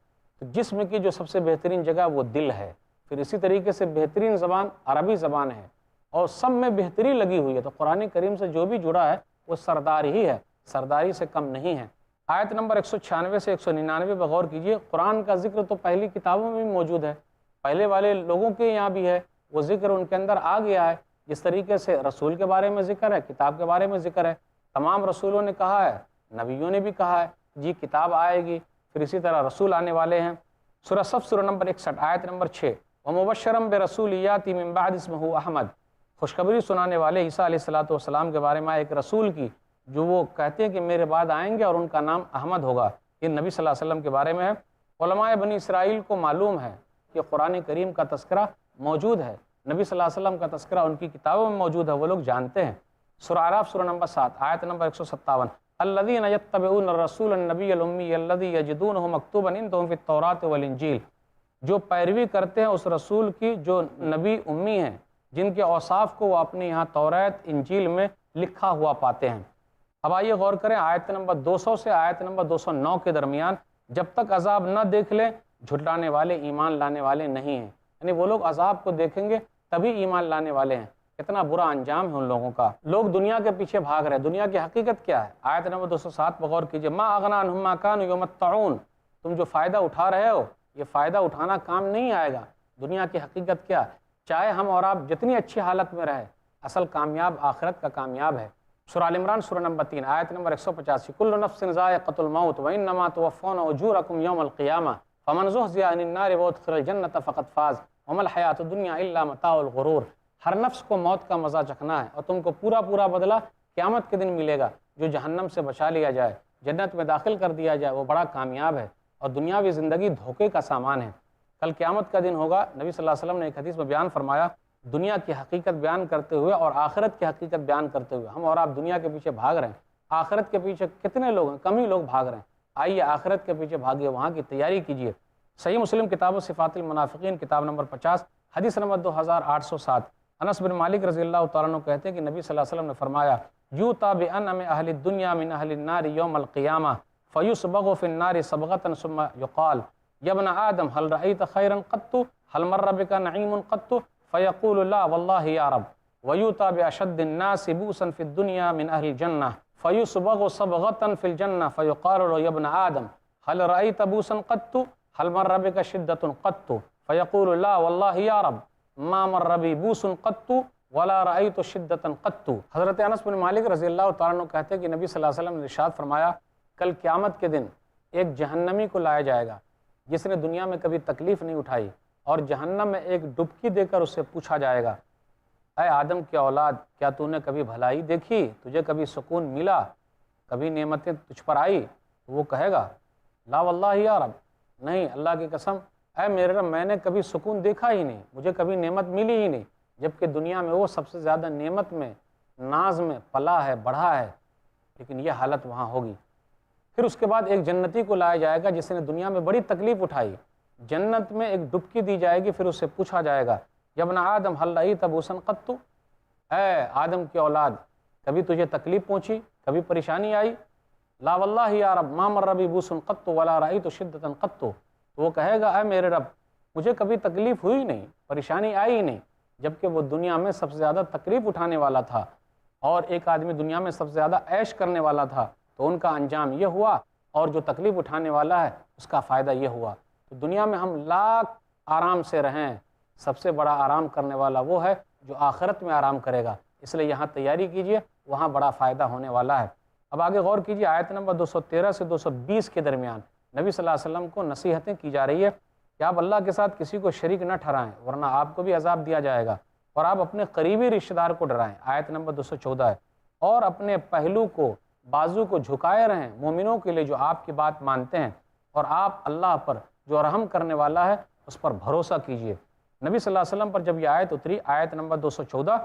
A: تو جسم کی جو سب سے بہترین جگہ وہ دل ہے، پھر اسی طریقے سے بہترین زبان عربی زبان ہے، اور سب میں بہتری لگی ہوئی ہے۔ تو قرآن کریم سے جو بھی جڑا ہے وہ سردار ہی ہے، سرداری سے کم نہیں ہے۔ آیت نمبر 196 سے 199 پہ غور کیجئے، قرآن کا ذکر تو پہلی کتابوں میں بھی موجود ہے، پہلے والے لوگوں کے یہاں بھی ہے، وہ ذکر ان کے اندر آ گیا ہے۔ جس طریقے سے رسول کے بارے میں ذکر ہے، کتاب کے بارے میں ذکر ہے، تمام رسولوں نے کہا ہے، نبیوں نے بھی کہا ہے جی کتاب آئے گی، پھر اسی طرح رسول آنے والے ہیں۔ سورہ صف سورہ نمبر 61 آیت نمبر 6، وَمُبَشِّرًا بِرَسُولٍ يَأْتِي مِن بَعْدِهِ اسْمُهُ احمد، خوشخبری سنانے والے عیسیٰ علیہ السلام کے بارے میں ایک رسول کی جو وہ کہتے ہیں کہ میرے بعد آئیں گے اور ان کا نام احمد ہوگا۔ یہ نبی صلی اللہ علیہ وسلم کے بارے میں ہے۔ علماء بنی اسرائیل کو معلوم ہے کہ قرآن کریم کا تذکرہ موجود ہے، نبی صلی اللہ علیہ وسلم کا تذکرہ ان کی کتابوں میں موجود ہے، وہ لوگ جانتے ہیں۔ سورہ اعراف سورہ نمبر 7 آیت نمبر 157، الذین یتبعون الرسول النبی الامی الذی یجدونہ مکتوبا عندہم فی التوراۃ والانجیل، جو پیروی کرتے ہیں اس رسول کی جو نبی امی ہیں، جن کے اوصاف کو وہ اپنے یہاں توریت انجیل میں لکھا ہوا پاتے ہیں۔ اب آئیے غور کریں آیت نمبر 200 سے آیت نمبر 209 کے درمیان، جب تک عذاب نہ دیکھ لیں جھٹلانے والے ایمان لانے والے نہیں ہیں، یعنی وہ لوگ عذاب کو دیکھیں گے تبھی ایمان لانے والے ہیں۔ کتنا برا انجام ہے ان لوگوں کا، لوگ دنیا کے پیچھے بھاگ رہے ہیں۔ دنیا کی حقیقت کیا ہے؟ آیت نمبر 207 پر غور کیجئے، ما اغنی عنہم ما کانوا یمتعون، تم جو فائدہ اٹھا رہے ہو یہ فائدہ اٹھانا کام نہیں آئے گا۔ دنیا کی حقیقت کیا ہے؟ چاہے ہم اور آپ جتنی اچھی حالت میں رہے، اصل کامیاب آخرت کا کامیاب ہے۔ سورہ ال عمران سورہ نمبر 3 آیت نمبر 185، کل نفس ذائقۃ الموت وانما توفون اجورکم یوم القیامہ فمن زحزح عن النار وادخل الجنۃ فقد فاز وما الحیاۃ الدنیا الا متاع الغرور، ہر نفس کو موت کا مزہ چکھنا ہے اور تم کو پورا بدلہ قیامت کے دن ملے گا۔ جو جہنم سے بچا لیا جائے، جنت میں داخل کر دیا جائے، وہ بڑا کامیاب ہے، اور دنیاوی زندگی دھوکے کا سامان ہے۔ کل قیامت کا دن ہوگا، نبی صلی اللہ علیہ وسلم نے ایک حدیث میں بیان فرمایا، دنیا کی حقیقت بیان کرتے ہوئے اور آخرت کی حقیقت بیان کرتے ہوئے، ہم اور آپ دنیا کے پیچھے بھاگ رہے ہیں، آخرت کے پیچھے کتنے لوگ ہیں؟ کم ہی لوگ بھاگ رہے ہیں۔ آئیے آخرت کے پیچھے بھاگیے، وہاں کی تیاری کیجیے۔ صحیح مسلم کتاب صفات المنافقین کتاب نمبر 50 حدیث نمبر 2807، انس بن مالک رضی اللہ تعالیٰ عنہ کہتے ہیں کہ نبی صلی اللہ علیہ وسلم نے فرمایا، یوتی بانعم اہل الدنیا من اہل النار یوم القیامہ فیصبغ فی النار صبغۃ ثم یقال یا ابن آدم هل رأیت خیرا قط هل مر بک نعیم قط فیقول لا واللہ یا رب ویوتی باشد الناس بؤسا فی الدنیا من اہل الجنہ فیصبغ صبغۃ فی الجنہ فیقال له یا ابن آدم هل رأیت بؤسا قط هل مر بک شدۃ قط فیقول لا واللہ یا رب ما مر بی بوس قط ولا رأیت شدۃ قط۔ حضرت انس بن مالک رضی اللہ تعالیٰ عنہ کہتے ہیں کہ نبی صلی اللہ علیہ وسلم نے ارشاد فرمایا کل قیامت کے دن ایک جہنمی کو لایا جائے گا جس نے دنیا میں کبھی تکلیف نہیں اٹھائی، اور جہنم میں ایک ڈبکی دے کر اس سے پوچھا جائے گا اے آدم کی اولاد، کیا تو نے کبھی بھلائی دیکھی، تجھے کبھی سکون ملا، کبھی نعمتیں تجھ پر آئی؟ تو وہ کہے گا لا واللہ یا رب، نہیں اللہ کی قسم اے میرے رب میں نے کبھی سکون دیکھا ہی نہیں، مجھے کبھی نعمت ملی ہی نہیں، جبکہ دنیا میں وہ سب سے زیادہ نعمت میں، ناز میں پلا ہے، بڑھا ہے، لیکن یہ حالت وہاں ہوگی۔ پھر اس کے بعد ایک جنتی کو لایا جائے گا جس نے دنیا میں بڑی تکلیف اٹھائی، جنت میں ایک ڈبکی دی جائے گی، پھر اس سے پوچھا جائے گا یا ابن آدم حل رأیت بوسا قط، اے آدم کی اولاد کبھی تجھے تکلیف پہنچی، کبھی پریشانی آئی؟ لا واللہ یا رب ما مر بی بوس قط ولا رأیت شدۃ قط، تو وہ کہے گا اے میرے رب مجھے کبھی تکلیف ہوئی نہیں، پریشانی آئی نہیں، جبکہ وہ دنیا میں سب سے زیادہ تکلیف اٹھانے والا تھا، اور ایک آدمی دنیا میں سب سے زیادہ عیش کرنے والا تھا، تو ان کا انجام یہ ہوا، اور جو تکلیف اٹھانے والا ہے اس کا فائدہ یہ ہوا۔ تو دنیا میں ہم لاکھ آرام سے رہیں، سب سے بڑا آرام کرنے والا وہ ہے جو آخرت میں آرام کرے گا، اس لیے یہاں تیاری کیجئے، وہاں بڑا فائدہ ہونے والا ہے۔ اب آگے غور کیجئے، آیت نمبر 213 سے 220 کے درمیان نبی صلی اللہ علیہ وسلم کو نصیحتیں کی جا رہی ہے کہ آپ اللہ کے ساتھ کسی کو شریک نہ ٹھہرائیں ورنہ آپ کو بھی عذاب دیا جائے گا، اور آپ اپنے قریبی رشتہ دار کو ڈرائیں، آیت نمبر 214 ہے، اور اپنے پہلو کو، بازو کو جھکائے رہیں مومنوں کے لیے جو آپ کی بات مانتے ہیں، اور آپ اللہ پر جو رحم کرنے والا ہے اس پر بھروسہ کیجئے۔ نبی صلی اللہ علیہ وسلم پر جب یہ آیت اتری، آیت نمبر 214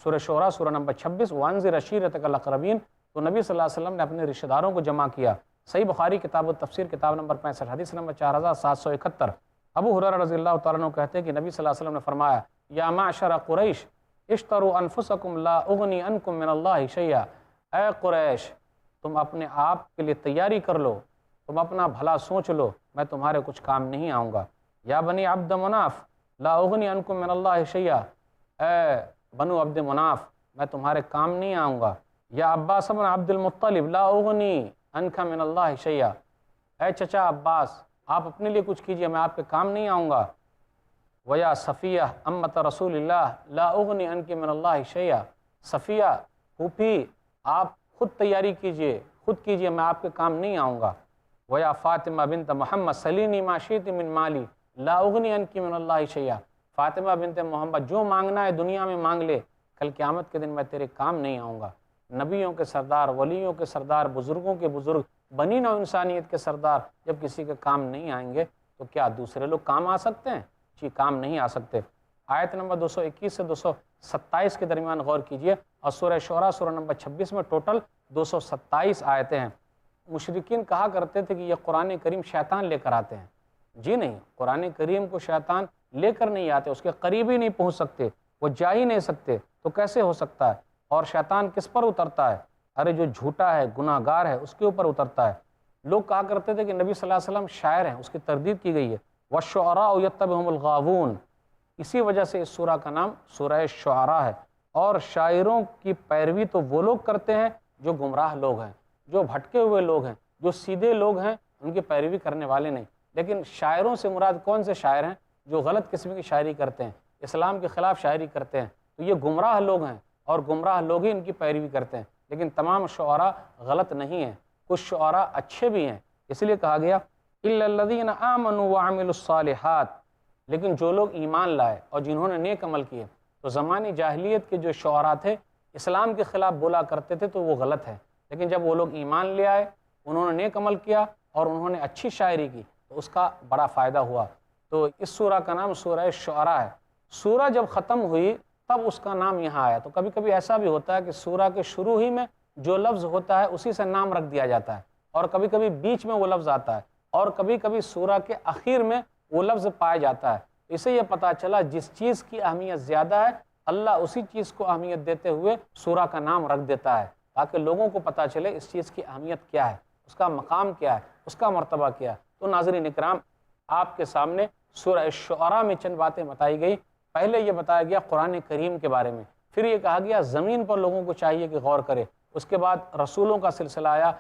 A: سورہ شعراء سورہ نمبر 26 وانذر عشیرتک الاقربین، تو نبی صلی اللہ علیہ وسلم نے اپنے رشتہ داروں کو جمع کیا۔ صحیح بخاری کتاب التفسیر کتاب نمبر 65 حدیث نمبر 4771، ابو ہریرہ رضی اللہ تعالیٰ عنہ کہتے ہیں کہ نبی صلی اللہ علیہ وسلم نے فرمایا یا معشر قریش اشتروا انفسکم لا اغنی عنکم من اللہ شیئا، اے قریش تم اپنے آپ کے لیے تیاری کر لو، تم اپنا بھلا سوچ لو، میں تمہارے کچھ کام نہیں آؤں گا۔ یا بنی عبد مناف لا اغنی عنکم من اللہ شیئا، اے بنو عبد مناف میں تمہارے کام نہیں آؤں گا۔ یا عباس بن عبد المطلب لا اغنی عنک من اللہ شیئا، اے چچا عباس آپ اپنے لیے کچھ کیجئے میں آپ کے کام نہیں آؤں گا۔ ویا صفیہ امت رسول اللہ لا اغنی عنک من اللہ شیئا، صفیہ پھوپھی آپ خود تیاری کیجئے، خود کیجئے میں آپ کے کام نہیں آؤں گا۔ ویا فاطمہ بنت محمد سلینی ما شئت من مالی لا اغنی عنک من اللہ شیئا، فاطمہ بنت محمد جو مانگنا ہے دنیا میں مانگ لے، کل قیامت کے دن میں تیرے کام نہیں آؤں گا۔ نبیوں کے سردار، ولیوں کے سردار، بزرگوں کے بزرگ، بنی نوع انسانیت کے سردار جب کسی کے کام نہیں آئیں گے تو کیا دوسرے لوگ کام آ سکتے ہیں؟ جی کام نہیں آ سکتے۔ آیت نمبر 221 سے 227 کے درمیان غور کیجئے، اور سورہ شعراء سورہ نمبر 26 میں ٹوٹل 227 آیتیں ہیں۔ مشرکین کہا کرتے تھے کہ یہ قرآن کریم شیطان لے کر آتے ہیں۔ جی نہیں، قرآن کریم کو شیطان لے کر نہیں آتے، اس کے قریب ہی نہیں پہنچ سکتے، وہ جا ہی نہیں سکتے، تو کیسے ہو سکتا ہے؟ اور شیطان کس پر اترتا ہے؟ ارے جو جھوٹا ہے، گناہ گار ہے، اس کے اوپر اترتا ہے۔ لوگ کہا کرتے تھے کہ نبی صلی اللہ علیہ وسلم شاعر ہیں، اس کی تردید کی گئی ہے، وَالشُّعَرَاءُ يَتَّبِعُهُمُ الْغَاوُونَ، اسی وجہ سے اس سورہ کا نام سورہ شعراء ہے۔ اور شاعروں کی پیروی تو وہ لوگ کرتے ہیں جو گمراہ لوگ ہیں، جو بھٹکے ہوئے لوگ ہیں، جو سیدھے لوگ ہیں، ان کی پیروی کرنے والے نہیں۔ لیکن شاعروں سے مراد کون سے شاعر ہیں؟ جو غلط قسم کی شاعری کرتے ہیں، اسلام کے خلاف شاعری کرتے ہیں، تو یہ گمراہ لوگ ہیں، اور گمراہ لوگ ہی ان کی پیروی کرتے ہیں۔ لیکن تمام شعراء غلط نہیں ہیں، کچھ شعراء اچھے بھی ہیں، اس لیے کہا گیا إِلَّا الَّذِينَ آمَنُوا وَعَمِلُوا الصَّالِحَاتِ، لیکن جو لوگ ایمان لائے اور جنہوں نے نیک عمل کیے۔ تو زمانی جاہلیت کے جو شعراء تھے اسلام کے خلاف بولا کرتے تھے تو وہ غلط ہے، لیکن جب وہ لوگ ایمان لے آئے، انہوں نے نیک عمل کیا اور انہوں نے اچھی شاعری کی تو اس کا بڑا فائدہ ہوا۔ تو اس سورہ کا نام سورہ شعراء ہے۔ سورہ جب ختم ہوئی تب اس کا نام یہاں آیا۔ تو کبھی کبھی ایسا بھی ہوتا ہے کہ سورہ کے شروع ہی میں جو لفظ ہوتا ہے اسی سے نام رکھ دیا جاتا ہے، اور کبھی کبھی بیچ میں وہ لفظ آتا ہے، اور کبھی کبھی سورہ کے آخر میں وہ لفظ پایا جاتا ہے۔ اسے یہ پتہ چلا جس چیز کی اہمیت زیادہ ہے اللہ اسی چیز کو اہمیت دیتے ہوئے سورہ کا نام رکھ دیتا ہے، تاکہ لوگوں کو پتہ چلے اس چیز کی اہمیت کیا ہے، اس کا مقام کیا ہے، اس کا مرتبہ کیا ہے۔ تو ناظرین اکرام، آپ کے سامنے سورہ شعراء میں چند باتیں بتائی گئی۔ پہلے یہ بتایا گیا قرآن کریم کے بارے میں، پھر یہ کہا گیا زمین پر لوگوں کو چاہیے کہ غور کرے۔ اس کے بعد رسولوں کا سلسلہ آیا،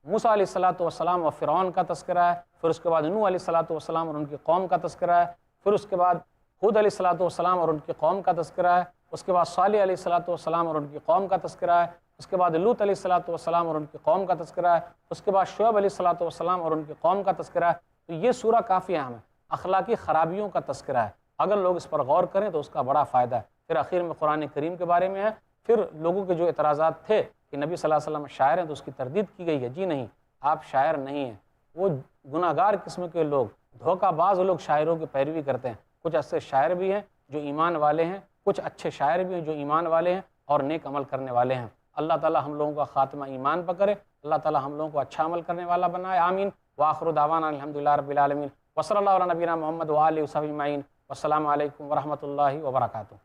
A: موسیٰ علیہ الصلوۃ والسلام اور فرعون کا تذکرہ ہے، پھر اس کے بعد نوح علیہ الصلوۃ والسلام اور ان کی قوم کا تذکرہ ہے، پھر اس کے بعد ہود علیہ الصلوۃ والسلام اور ان کی قوم کا تذکرہ ہے، اس کے بعد صالح علیہ الصلوۃ والسلام اور ان کی قوم کا تذکرہ ہے، اس کے بعد لوط علیہ الصلوۃ والسلام اور ان کی قوم کا تذکرہ ہے، اس کے بعد شعیب علیہ الصلوۃ والسلام اور ان کی قوم کا تذکرہ ہے۔ تو یہ سورہ کافی اہم ہے، اخلاقی خرابیوں کا تذکرہ ہے، اگر لوگ اس پر غور کریں تو اس کا بڑا فائدہ ہے۔ پھر آخر میں قرآن کریم کے بارے میں ہے، پھر لوگوں کے جو اعتراضات تھے کہ نبی صلی اللہ علیہ وسلم شاعر ہیں تو اس کی تردید کی گئی ہے، جی نہیں، آپ شاعر نہیں ہیں، وہ گناہ گار قسم کے لوگ، دھوکہ باز لوگ شاعروں کی پیروی کرتے ہیں۔ کچھ ایسے شاعر بھی ہیں جو ایمان والے ہیں، کچھ اچھے شاعر بھی ہیں جو ایمان والے ہیں اور نیک عمل کرنے والے ہیں۔ اللہ تعالی ہم لوگوں کا خاتمہ ایمان پر کرے، اللہ تعالی ہم لوگوں کو اچھا عمل کرنے والا بنائے، آمین۔ وآخر دعوانا الحمدللہ رب العالمین، وصلی اللہ علی نبینا محمد وآلہ وصحبہ اجمعین، والسلام علیکم ورحمۃ اللہ وبرکاتہ۔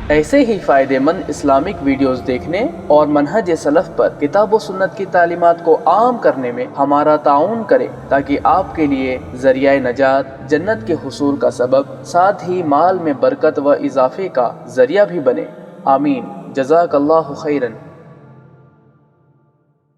B: ایسے ہی فائدہ مند اسلامک ویڈیوز دیکھنے اور منہج سلف پر کتاب و سنت کی تعلیمات کو عام کرنے میں ہمارا تعاون کریں، تاکہ آپ کے لیے ذریعہ نجات، جنت کے حصول کا سبب، ساتھ ہی مال میں برکت و اضافے کا ذریعہ بھی بنے، آمین۔ جزاک اللہ خیرن۔